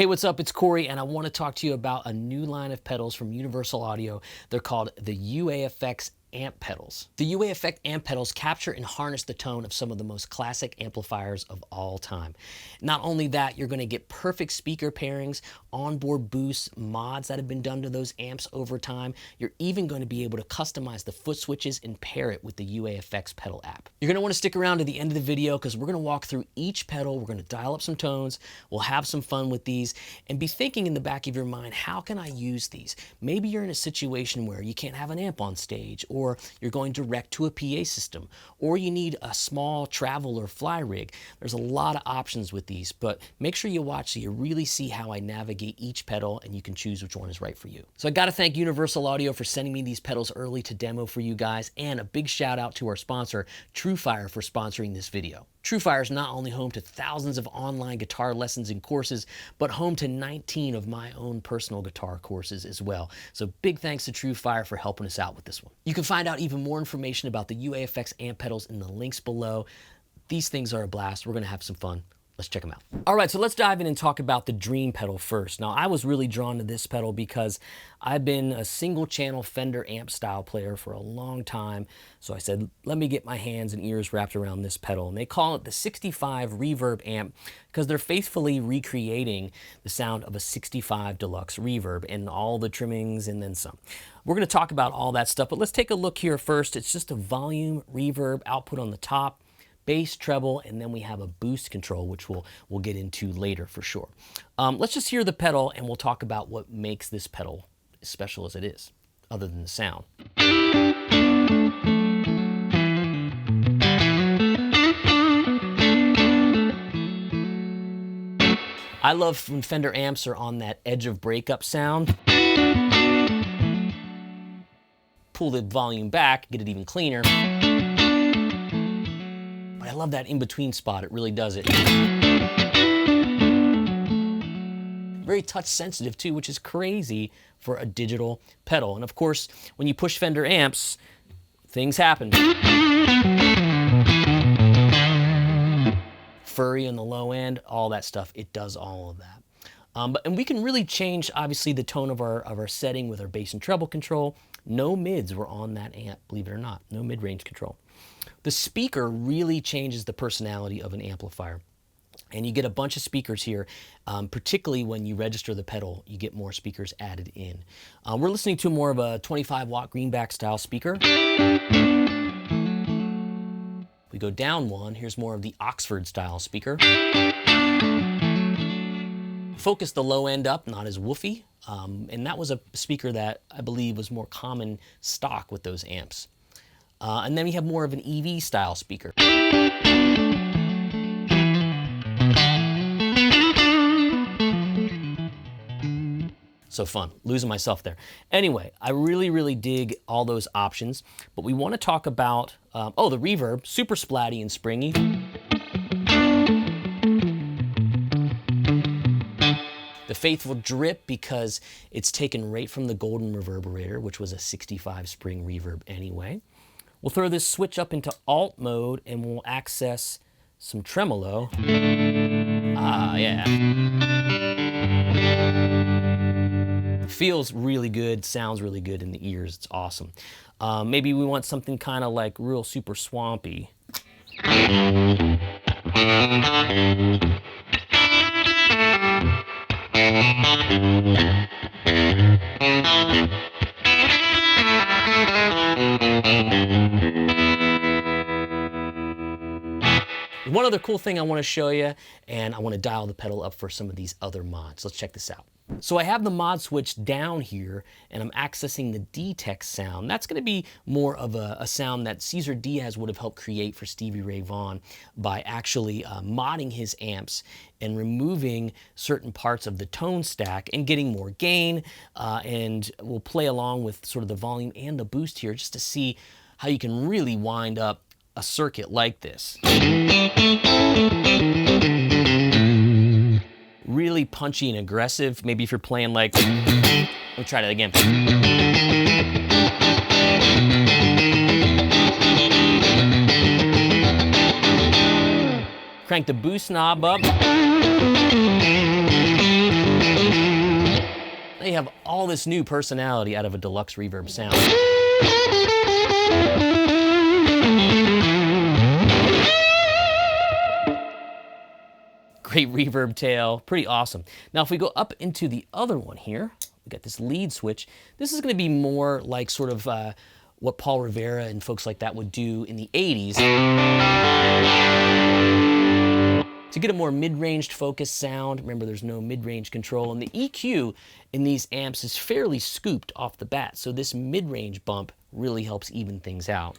Hey, what's up? It's Corey, and I want to talk to you about a new line of pedals from Universal Audio. They're called the UAFX Amp Pedals. The UAFX Amp Pedals capture and harness the tone of some of the most classic amplifiers of all time. Not only that, you're going to get perfect speaker pairings, onboard boosts, mods that have been done to those amps over time. You're even going to be able to customize the foot switches and pair it with the UAFX pedal app. You're going to want to stick around to the end of the video because we're going to walk through each pedal. We're going to dial up some tones. We'll have some fun with these and be thinking in the back of your mind, how can I use these? Maybe you're in a situation where you can't have an amp on stage, or you're going direct to a PA system, or you need a small travel or fly rig. There's a lot of options with these, but make sure you watch so you really see how I navigate each pedal and you can choose which one is right for you. So I got to thank Universal Audio for sending me these pedals early to demo for you guys, and a big shout out to our sponsor, TrueFire, for sponsoring this video. TrueFire is not only home to thousands of online guitar lessons and courses, but home to 19 of my own personal guitar courses as well. So big thanks to TrueFire for helping us out with this one. You can find out even more information about the UAFX amp pedals in the links below. These things are a blast. We're going to have some fun. Let's check them out. All right, so let's dive in and talk about the Dream pedal first. Now, I was really drawn to this pedal because I've been a single channel Fender amp style player for a long time. So I said, let me get my hands and ears wrapped around this pedal. And they call it the 65 Reverb amp because they're faithfully recreating the sound of a 65 Deluxe Reverb and all the trimmings and then some. We're going to talk about all that stuff, but let's take a look here first. It's just a volume reverb output on the top, bass, treble, and then we have a boost control, which we'll get into later for sure. Let's just hear the pedal and we'll talk about what makes this pedal as special as it is, other than the sound. I love when Fender amps are on that edge of breakup sound. Pull the volume back, get it even cleaner. I love that in-between spot, it really does it. Very touch sensitive too, which is crazy for a digital pedal. And of course, when you push Fender amps, things happen. Furry on the low end, all that stuff, it does all of that. And we can really change, obviously, the tone of our setting with our bass and treble control. No mids were on that amp, believe it or not, no mid-range control. The speaker really changes the personality of an amplifier. And you get a bunch of speakers here, particularly when you register the pedal, you get more speakers added in. We're listening to more of a 25-watt greenback style speaker. We go down one, here's more of the Oxford style speaker. Focus the low end up, not as woofy. And that was a speaker that I believe was more common stock with those amps. And then we have more of an EV style speaker. So fun, losing myself there. Anyway, I really dig all those options, but we want to talk about, the reverb, super splatty and springy. The faithful drip because it's taken right from the golden Reverberator, which was a 65 spring reverb anyway. We'll throw this switch up into alt mode and we'll access some tremolo. Yeah. Feels really good, sounds really good in the ears, it's awesome. Maybe we want something kind of like real super swampy. One other cool thing I want to show you, and I want to dial the pedal up for some of these other mods. Let's check this out. So I have the mod switch down here, and I'm accessing the D-Tex sound. That's going to be more of a sound that Cesar Diaz would have helped create for Stevie Ray Vaughan by actually modding his amps and removing certain parts of the tone stack and getting more gain. And we'll play along with sort of the volume and the boost here just to see how you can really wind up a circuit like this. Really punchy and aggressive. Maybe if you're playing like, we'll try that again. Crank the boost knob up. Now you have all this new personality out of a deluxe reverb sound. Great reverb tail, pretty awesome. Now if we go up into the other one here, we got this lead switch. This is going to be more like sort of what Paul Rivera and folks like that would do in the 80s. To get a more mid-ranged focused sound, remember there's no mid-range control, and the EQ in these amps is fairly scooped off the bat, so this mid-range bump really helps even things out.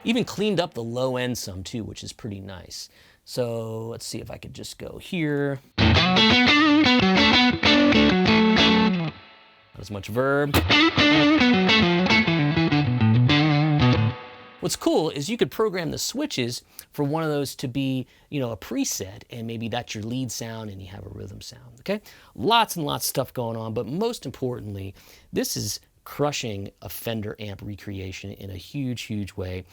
Even cleaned up the low end some too, which is pretty nice. So let's see if I could just go here. Not as much verb. What's cool is you could program the switches for one of those to be, you know, a preset, and maybe that's your lead sound and you have a rhythm sound, okay? Lots and lots of stuff going on, but most importantly, this is crushing a Fender amp recreation in a huge, huge way.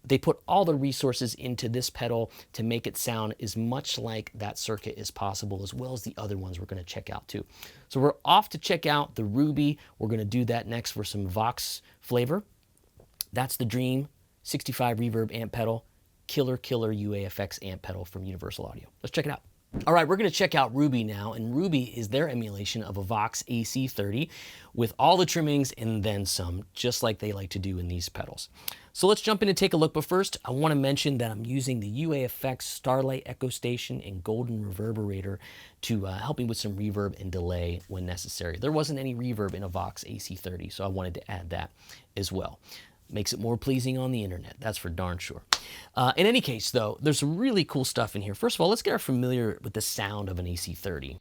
They put all the resources into this pedal to make it sound as much like that circuit as possible, as well as the other ones we're going to check out too. So we're off to check out the Ruby. We're going to do that next for some Vox flavor. That's the Dream 65 reverb amp pedal, killer UAFX amp pedal from Universal Audio. Let's check it out. All right, we're going to check out Ruby now, and Ruby is their emulation of a Vox AC30 with all the trimmings and then some, just like they like to do in these pedals. So let's jump in and take a look, but first I want to mention that I'm using the UAFX Starlight Echo Station and Golden Reverberator to help me with some reverb and delay when necessary. There wasn't any reverb in a Vox AC30, so I wanted to add that as well. Makes it more pleasing on the internet, that's for darn sure. In any case, though, there's some really cool stuff in here. First of all, let's get familiar with the sound of an AC30.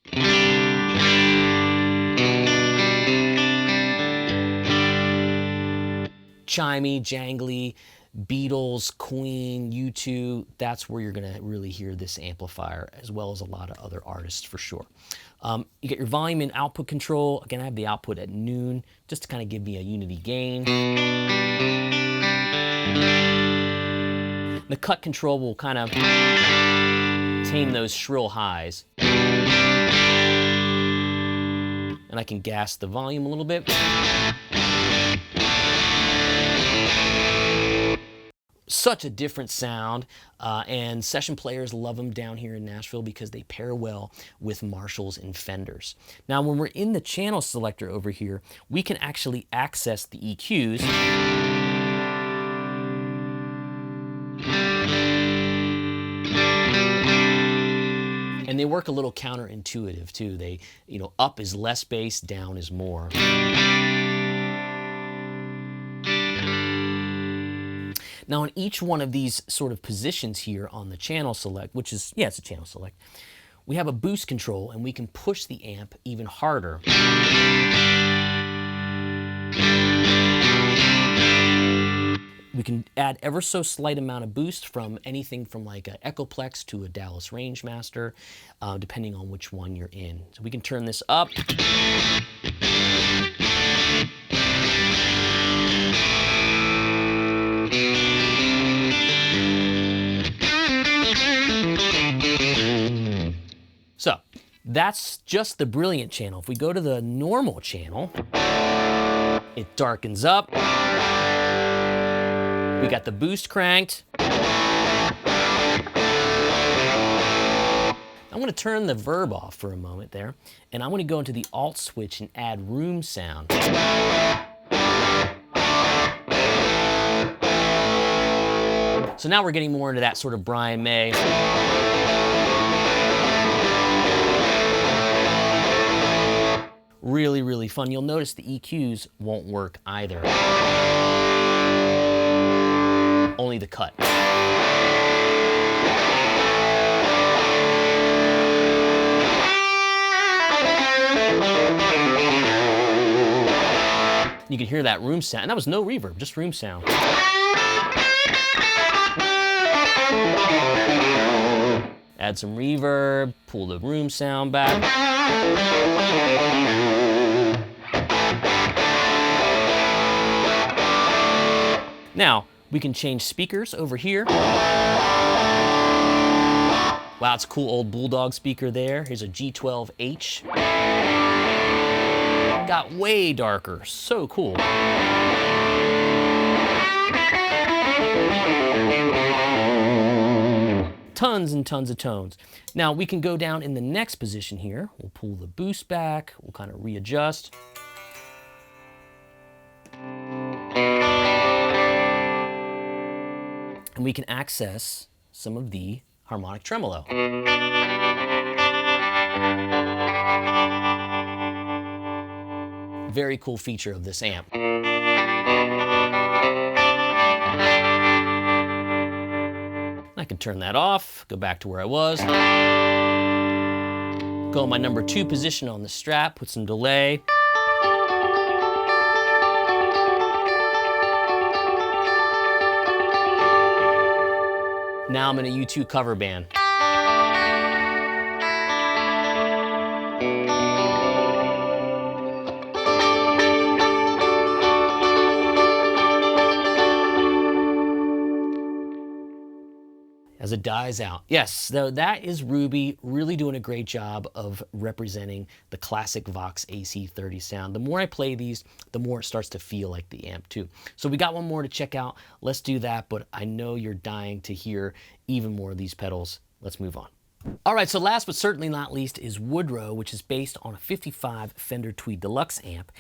Chimey, jangly, Beatles, Queen, U2, that's where you're going to really hear this amplifier, as well as a lot of other artists for sure. You get your volume and output control. Again, I have the output at noon, just to kind of give me a unity gain. The cut control will kind of tame those shrill highs. And I can gas the volume a little bit. Such a different sound, and session players love them down here in Nashville because they pair well with Marshalls and Fenders. Now, when we're in the channel selector over here, we can actually access the EQs. And they work a little counterintuitive too. They, you know, up is less bass, down is more. Now in each one of these sort of positions here on the channel select, which is, yeah, it's a channel select, we have a boost control and we can push the amp even harder. We can add ever so slight amount of boost from anything from like an Echoplex to a Dallas Rangemaster, depending on which one you're in. So we can turn this up. So that's just the brilliant channel. If we go to the normal channel, it darkens up. We got the boost cranked. I'm going to turn the verb off for a moment there, and I'm going to go into the alt switch and add room sound. So now we're getting more into that sort of Brian May. Really, really fun. You'll notice the EQs won't work either. Only the cut. You can hear that room sound, and that was no reverb, just room sound. Add some reverb, pull the room sound back. Now, we can change speakers over here. Wow, it's a cool old Bulldog speaker there. Here's a G12H. Got way darker, so cool. Tons and tons of tones. Now we can go down in the next position here. We'll pull the boost back, we'll kind of readjust. And we can access some of the harmonic tremolo. Very cool feature of this amp. I can turn that off, go back to where I was. Go in my number 2 position on the strap, put some delay. Now I'm in a U2 cover band. As it dies out. Yes, so that is Ruby really doing a great job of representing the classic Vox AC30 sound. The more I play these, the more it starts to feel like the amp too. So we got one more to check out. Let's do that, but I know you're dying to hear even more of these pedals. Let's move on. All right, so last but certainly not least is Woodrow, which is based on a 55 Fender Tweed Deluxe amp.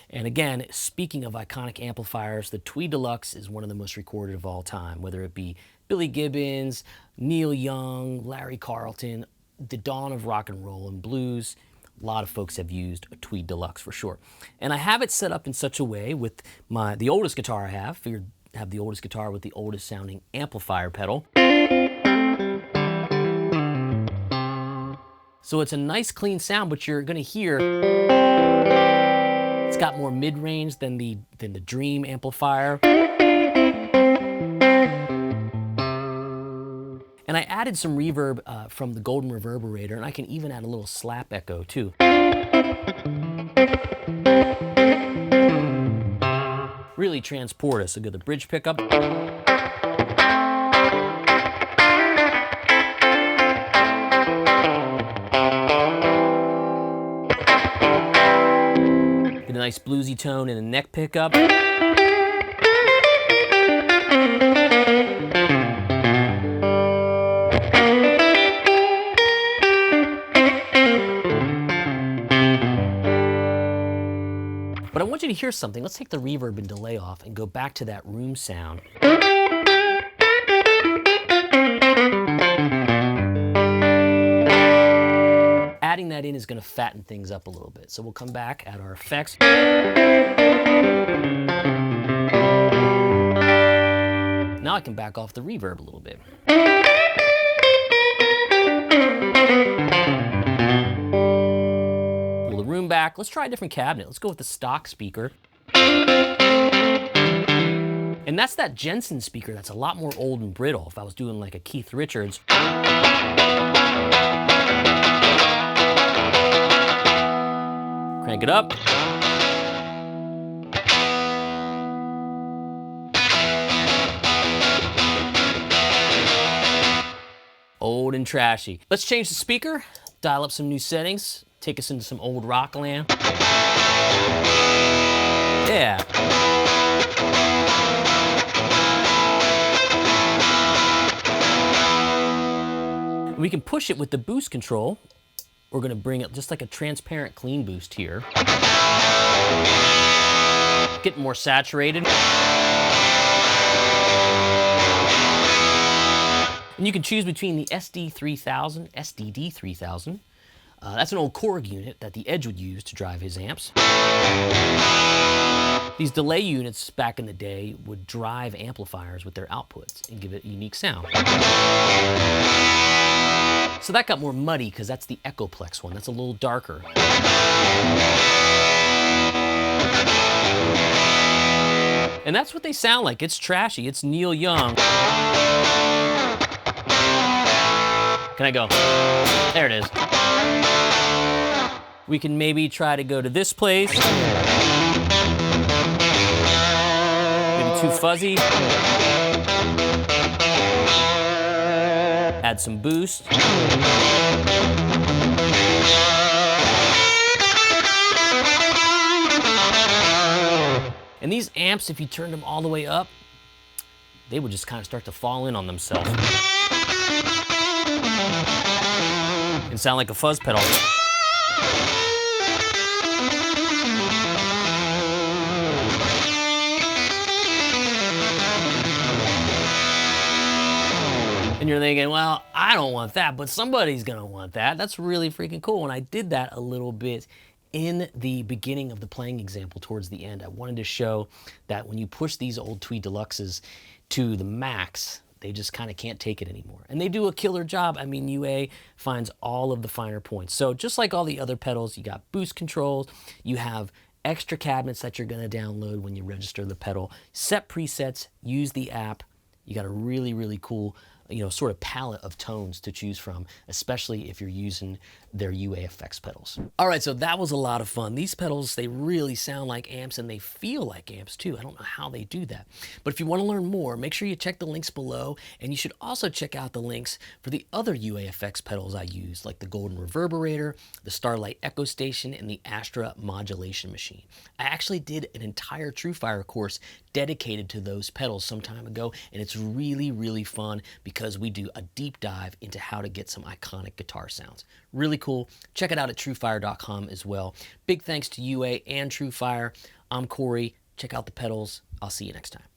And again, speaking of iconic amplifiers, the Tweed Deluxe is one of the most recorded of all time, whether it be Billy Gibbons, Neil Young, Larry Carlton, the dawn of rock and roll and blues. A lot of folks have used a Tweed Deluxe for sure. And I have it set up in such a way with the oldest guitar I have. Figured I have the oldest guitar with the oldest sounding amplifier pedal. So it's a nice clean sound, but you're gonna hear it's got more mid-range than the Dream amplifier. And I added some reverb from the Golden Reverberator, and I can even add a little slap echo too. Really transport us. So go to the bridge pickup. Get a nice bluesy tone in the neck pickup. But I want you to hear something. Let's take the reverb and delay off and go back to that room sound. Adding that in is going to fatten things up a little bit. So we'll come back at our effects. Now I can back off the reverb a little bit. Pull the room back. Let's try a different cabinet. Let's go with the stock speaker. And that's that Jensen speaker that's a lot more old and brittle. If I was doing like a Keith Richards. Crank it up. Old and trashy. Let's change the speaker, dial up some new settings, take us into some old rock land. Yeah. We can push it with the boost control. We're going to bring it just like a transparent clean boost here. Get more saturated. And you can choose between the SD3000, SDD3000. That's an old Korg unit that the Edge would use to drive his amps. These delay units back in the day would drive amplifiers with their outputs and give it a unique sound. So that got more muddy because that's the Echoplex one. That's a little darker. And that's what they sound like. It's trashy. It's Neil Young. Can I go? There it is. We can maybe try to go to this place. Maybe too fuzzy. add some boost. And these amps, if you turned them all the way up, they would just kind of start to fall in on themselves and sound like a fuzz pedal. And you're thinking, well, I don't want that, but somebody's gonna want that. That's really freaking cool. And I did that a little bit in the beginning of the playing example towards the end. I wanted to show that when you push these old Tweed Deluxes to the max, they just kind of can't take it anymore. And they do a killer job. I mean, UA finds all of the finer points. So just like all the other pedals, you got boost controls, you have extra cabinets that you're gonna download when you register the pedal, set presets, use the app. You got a really, really cool, sort of palette of tones to choose from, especially if you're using their UAFX pedals. All right, so that was a lot of fun. These pedals, they really sound like amps and they feel like amps too. I don't know how they do that. But if you want to learn more, make sure you check the links below, and you should also check out the links for the other UAFX pedals I use, like the Golden Reverberator, the Starlight Echo Station, and the Astra Modulation Machine. I actually did an entire TrueFire course dedicated to those pedals some time ago, and it's really, really fun because we do a deep dive into how to get some iconic guitar sounds. Really cool. Check it out at TrueFire.com as well. Big thanks to UA and TrueFire. I'm Corey. Check out the pedals. I'll see you next time.